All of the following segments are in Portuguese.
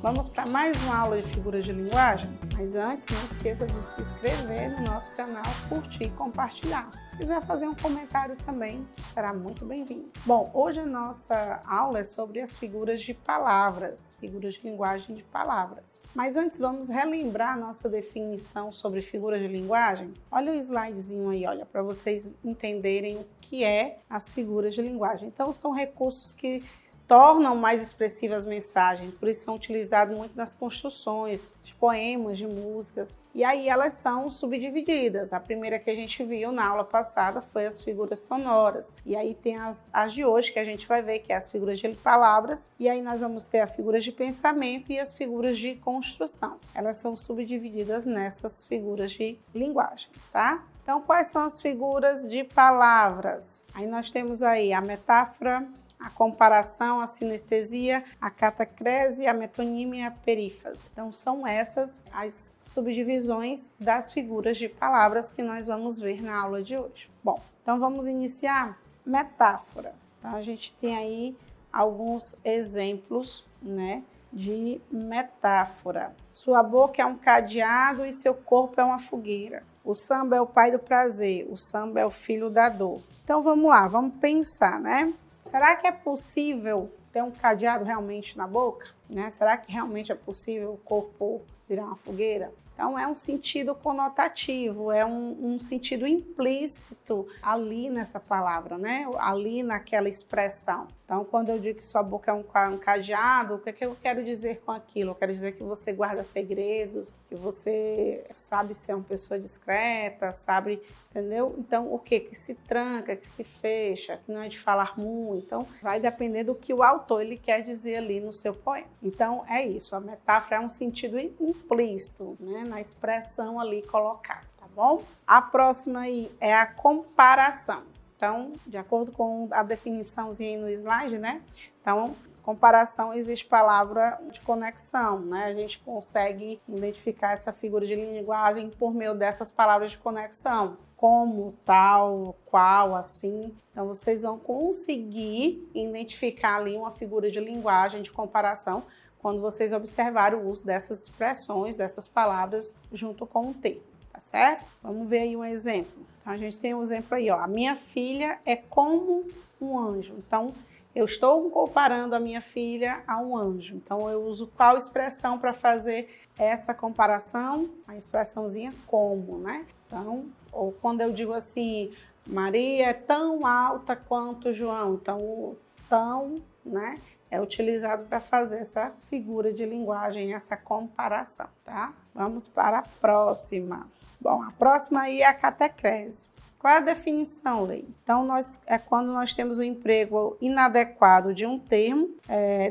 Vamos para mais uma aula de figuras de linguagem? Mas antes, não esqueça de se inscrever no nosso canal, curtir e compartilhar. Se quiser fazer um comentário também, será muito bem-vindo. Bom, hoje a nossa aula é sobre as figuras de palavras, figuras de linguagem de palavras. Mas antes, vamos relembrar a nossa definição sobre figuras de linguagem? Olha o slidezinho aí, olha, para vocês entenderem o que é as figuras de linguagem. Então, são recursos que tornam mais expressivas as mensagens, por isso são utilizados muito nas construções de poemas, de músicas. E aí elas são subdivididas. A primeira que a gente viu na aula passada foi as figuras sonoras. E aí tem as de hoje que a gente vai ver, que é as figuras de palavras. E aí nós vamos ter as figuras de pensamento e as figuras de construção. Elas são subdivididas nessas figuras de linguagem, tá? Então, quais são as figuras de palavras? Aí nós temos aí a metáfora, a comparação, a sinestesia, a catacrese, a metonímia e a perífrase. Então, são essas as subdivisões das figuras de palavras que nós vamos ver na aula de hoje. Bom, então vamos iniciar metáfora. Então, a gente tem aí alguns exemplos, né, de metáfora. Sua boca é um cadeado e seu corpo é uma fogueira. O samba é o pai do prazer, o samba é o filho da dor. Então, vamos lá, vamos pensar, né? Será que é possível ter um cadeado realmente na boca? Né? Será que realmente é possível o corpo virar uma fogueira? Então, é um sentido conotativo, é um sentido implícito ali nessa palavra, né? Ali naquela expressão. Então, quando eu digo que sua boca é um cadeado, o que é que eu quero dizer com aquilo? Eu quero dizer que você guarda segredos, que você sabe ser uma pessoa discreta, sabe, entendeu? Então, o quê? Que se tranca, que se fecha, que não é de falar muito. Então, vai depender do que o autor ele quer dizer ali no seu poema. Então, é isso. A metáfora é um sentido implícito, né? Na expressão ali colocada, tá bom? A próxima aí é a comparação. Então, de acordo com a definiçãozinha aí no slide, né? Então, comparação, existe palavra de conexão, né? A gente consegue identificar essa figura de linguagem por meio dessas palavras de conexão, como, tal, qual, assim. Então, vocês vão conseguir identificar ali uma figura de linguagem de comparação quando vocês observarem o uso dessas expressões, dessas palavras junto com o termo. Tá certo? Vamos ver aí um exemplo. Então, a gente tem um exemplo aí, ó. A minha filha é como um anjo. Então, eu estou comparando a minha filha a um anjo. Então, eu uso qual expressão para fazer essa comparação? A expressãozinha como, né? Então, ou quando eu digo assim, Maria é tão alta quanto João. Então, o tão, né, é utilizado para fazer essa figura de linguagem, essa comparação, tá? Vamos para a próxima. Bom, a próxima aí é a catacrese. Qual é a definição, Lei? Então, é quando nós temos o emprego inadequado de um termo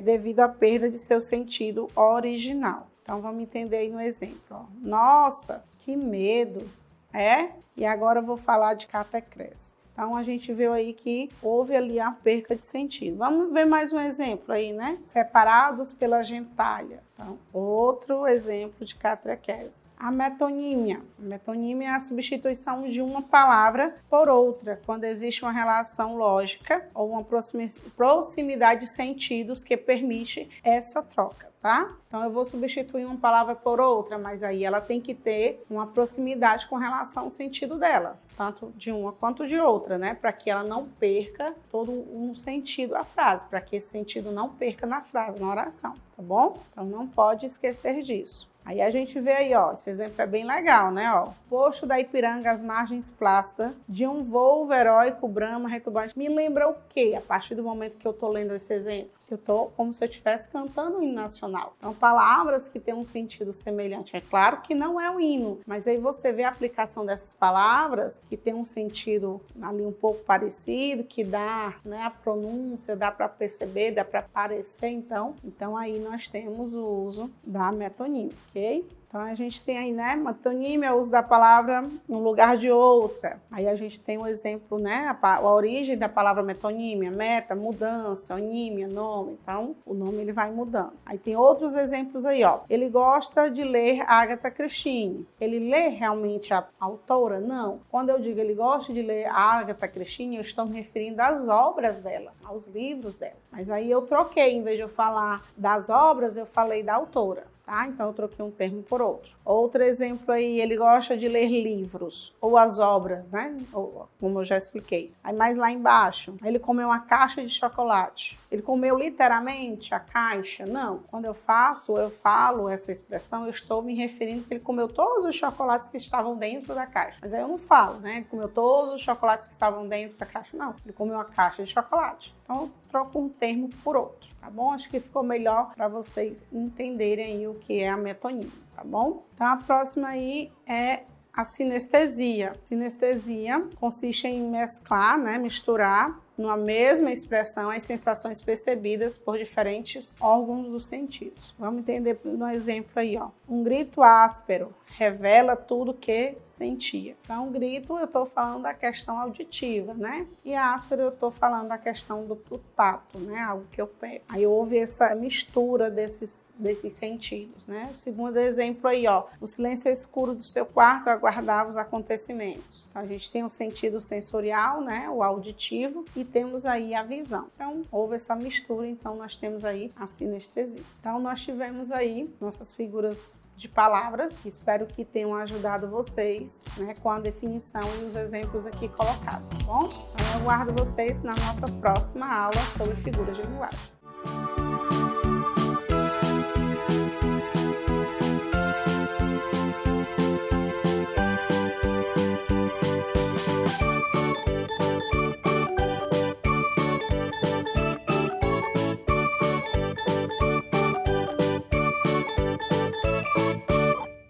devido à perda de seu sentido original. Então, vamos entender aí no exemplo. Ó. Nossa, que medo! E agora eu vou falar de catacrese. Então, a gente viu aí que houve ali a perca de sentido. Vamos ver mais um exemplo aí, né? Separados pela gentalha. Então, outro exemplo de catacrese. A metonímia. A metonímia é a substituição de uma palavra por outra, quando existe uma relação lógica ou uma proximidade de sentidos que permite essa troca. Tá? Então, eu vou substituir uma palavra por outra, mas aí ela tem que ter uma proximidade com relação ao sentido dela, tanto de uma quanto de outra, né? Para que ela não perca todo um sentido a frase, para que esse sentido não perca na frase, na oração, tá bom? Então, não pode esquecer disso. Aí a gente vê aí, ó, esse exemplo é bem legal, né, ó. Posto da Ipiranga, às margens plácidas, de um volvo heróico, brama, retumbante. Me lembra o quê? A partir do momento que eu tô lendo esse exemplo? Eu tô como se eu estivesse cantando o hino nacional. Então, palavras que têm um sentido semelhante. É claro que não é o hino, mas aí você vê a aplicação dessas palavras que tem um sentido ali um pouco parecido, que dá, né, a pronúncia, dá para perceber, dá para parecer, então aí nós temos o uso da metonímia, ok? Então a gente tem aí, né, metonímia é o uso da palavra no lugar de outra. Aí a gente tem um exemplo, né, a origem da palavra metonímia, meta, mudança, onímia, nome. Então o nome ele vai mudando. Aí tem outros exemplos aí, ó. Ele gosta de ler Agatha Christie. Ele lê realmente a autora? Não. Quando eu digo ele gosta de ler Agatha Christie, eu estou me referindo às obras dela, aos livros dela. Mas aí eu troquei, em vez de eu falar das obras, eu falei da autora. Tá? Então eu troquei um termo por outro. Outro exemplo aí, ele gosta de ler livros, ou as obras, né? Ou, como eu já expliquei. Aí mais lá embaixo, ele comeu uma caixa de chocolate. Ele comeu literalmente a caixa? Não. Quando eu falo essa expressão, eu estou me referindo que ele comeu todos os chocolates que estavam dentro da caixa. Mas aí eu não falo, né? Ele comeu todos os chocolates que estavam dentro da caixa. Não. Ele comeu uma caixa de chocolate. Então eu troco um termo por outro. Tá bom? Acho que ficou melhor para vocês entenderem aí o que é a metonímia, tá bom? Então a próxima aí é a sinestesia. Sinestesia consiste em mesclar, né, misturar numa mesma expressão as sensações percebidas por diferentes órgãos dos sentidos. Vamos entender no exemplo aí, ó. Um grito áspero revela tudo que sentia. Então, um grito eu estou falando da questão auditiva, né? E áspero eu estou falando da questão do tato, né? Algo que eu pego. Aí houve essa mistura desses sentidos, né? O segundo exemplo aí, ó. O silêncio escuro do seu quarto aguardava os acontecimentos. Então, a gente tem o sentido sensorial, né? O auditivo e temos aí a visão. Então, houve essa mistura, então nós temos aí a sinestesia. Então, nós tivemos aí nossas figuras de palavras, espero que tenham ajudado vocês, né, com a definição e os exemplos aqui colocados, tá bom? Então, eu aguardo vocês na nossa próxima aula sobre figuras de linguagem.